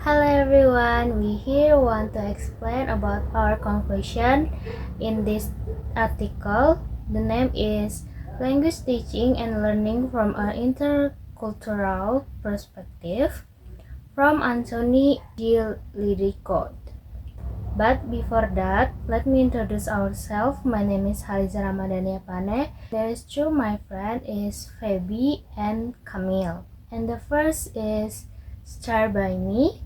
Hello everyone, we here want to explain about our conclusion in this article. The name is Language Teaching and Learning from an Intercultural Perspective from Anthony G. Lidicott. But before that, let me introduce ourselves. My name is Haliza Ramadhania Pane. There is two my friend is Feby and Camille. And the first is Start by me.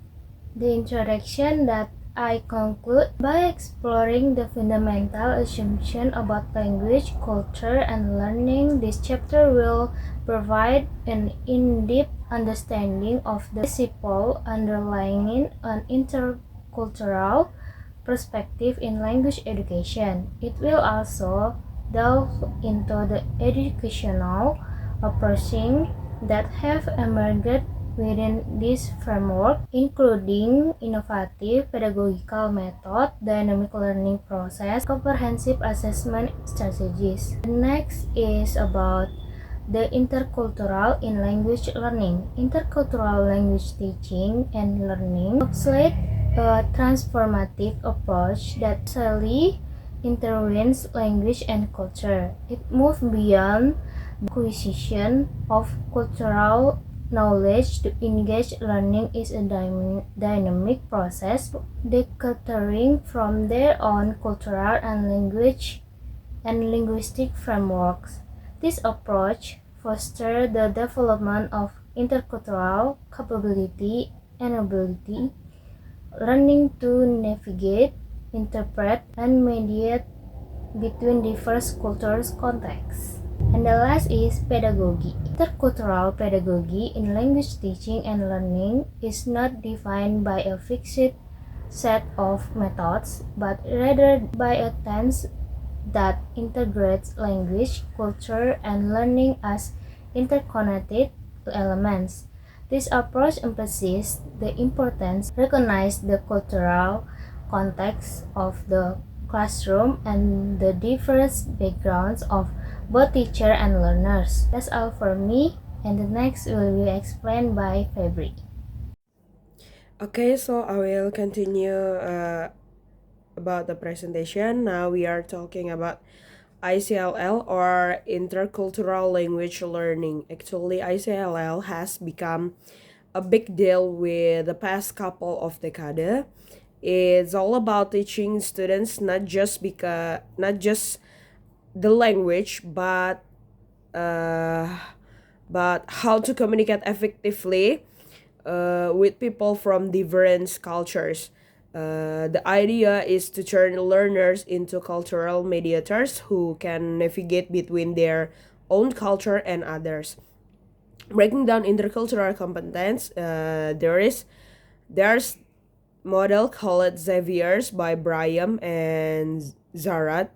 The introduction that I conclude by exploring the fundamental assumption about language, culture, and learning. This chapter will provide an in-depth understanding of the principle underlying an intercultural perspective in language education. It will also delve into the educational approaches that have emerged within this framework, including innovative pedagogical method, dynamic learning process, comprehensive assessment strategies. The next is about the intercultural in language learning. Intercultural language teaching and learning oscillate a transformative approach that solely intervenes language and culture. It moves beyond the acquisition of cultural knowledge to engage learning is a dynamic process, decoupled from their own cultural and linguistic frameworks. This approach fosters the development of intercultural capability and ability, learning to navigate, interpret, and mediate between diverse cultures contexts. And the last is pedagogy. Intercultural pedagogy in language teaching and learning is not defined by a fixed set of methods, but rather by a tense that integrates language, culture, and learning as interconnected elements. This approach emphasizes the importance to recognize the cultural context of the classroom and the diverse backgrounds of both teacher and learners. That's all for me, and the next will be explained by Febri. Okay, so I will continue about the presentation. Now we are talking about ICLL or Intercultural Language Learning. Actually, ICLL has become a big deal with the past couple of decades. It's all about teaching students not just the language, but how to communicate effectively with people from different cultures. The idea is to turn learners into cultural mediators who can navigate between their own culture and others. Breaking down intercultural competence, there's model called Xavier's by Braham and Zarat,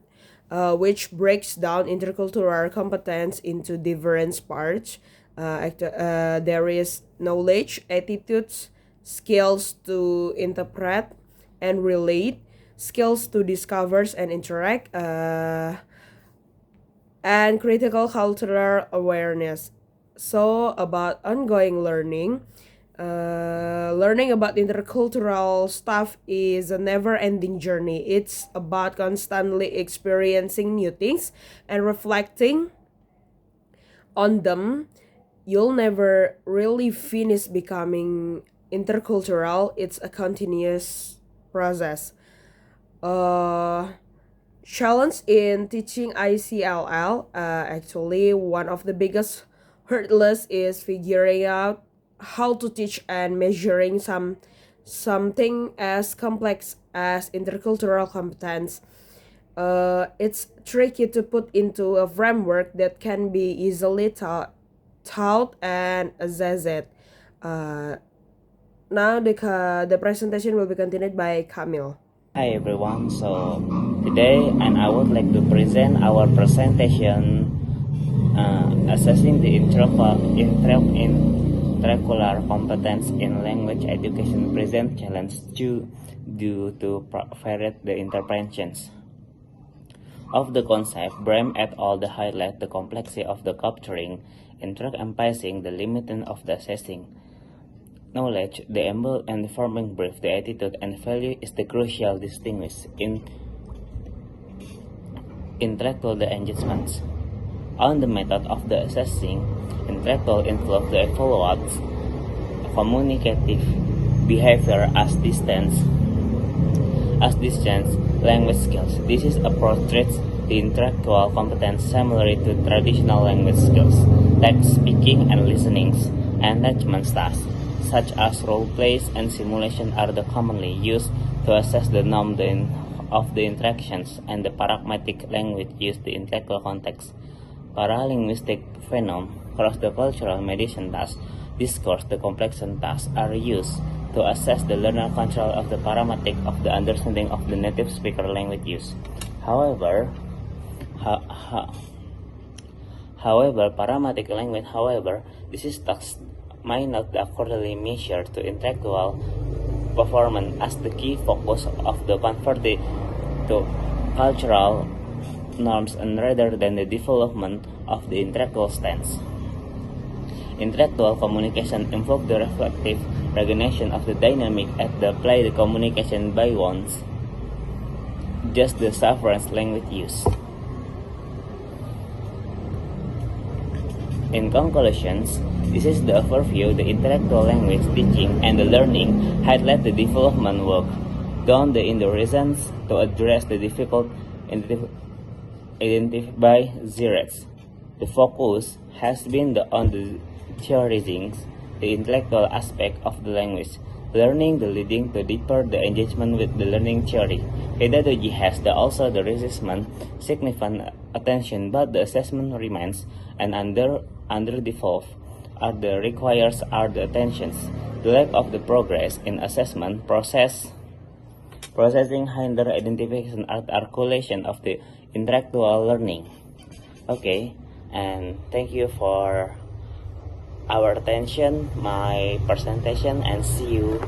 which breaks down intercultural competence into different parts. There is knowledge, attitudes, skills to interpret and relate, skills to discover and interact, and critical cultural awareness. So about ongoing learning, learning about intercultural stuff is a never-ending journey. It's about constantly experiencing new things and reflecting on them. You'll never really finish becoming intercultural. It's a continuous process. Challenge in teaching ICLL, actually one of the biggest hurdles is figuring out how to teach and measuring something as complex as intercultural competence. It's tricky to put into a framework that can be easily taught and assessed. Now the presentation will be continued by Camille. Hi everyone, so today I would like to present our presentation assessing the intercultural competence in language education present challenge due to varied the interpretations of the concept. Brem et al. Highlight the complexity of the capturing, emphasizing the limiting of the assessing knowledge, the embodied and forming brief, the attitude and value is the crucial distinguish in intellectual the engagements. On the method of the assessing, intellectual involves the evaluates communicative behavior as distance language skills. This is approach treats the intellectual competence similarly to traditional language skills, like speaking and listening. Enhancement tasks, such as role plays and simulation, are the commonly used to assess the norm of the interactions, and the pragmatic language used the intellectual context. Paralinguistic phenomena, cross the cultural mediation tasks, discourse, the complexion tasks are used to assess the learner control of the parametric of the understanding of the native speaker language use. However, parametric language, this is task might not be accordingly measured to intellectual performance as the key focus of the converted to cultural norms and rather than the development of the intellectual stance. Intellectual communication involves the reflective recognition of the dynamic at the play the communication by one's just the sufferance language use. In conclusions, this is the overview. The intellectual language teaching and the learning highlight the development work done in the reasons to address the difficult identify zerets. The focus has been on the theorizing the intellectual aspect of the language, learning the leading to deeper the engagement with the learning theory. Pedagogy has also the resistment significant attention, but the assessment remains and underdeveloped. The requires are the attentions. The lack of the progress in assessment processing hinder identification and articulation of the intellectual learning. Okay, and thank you for our attention, my presentation, and see you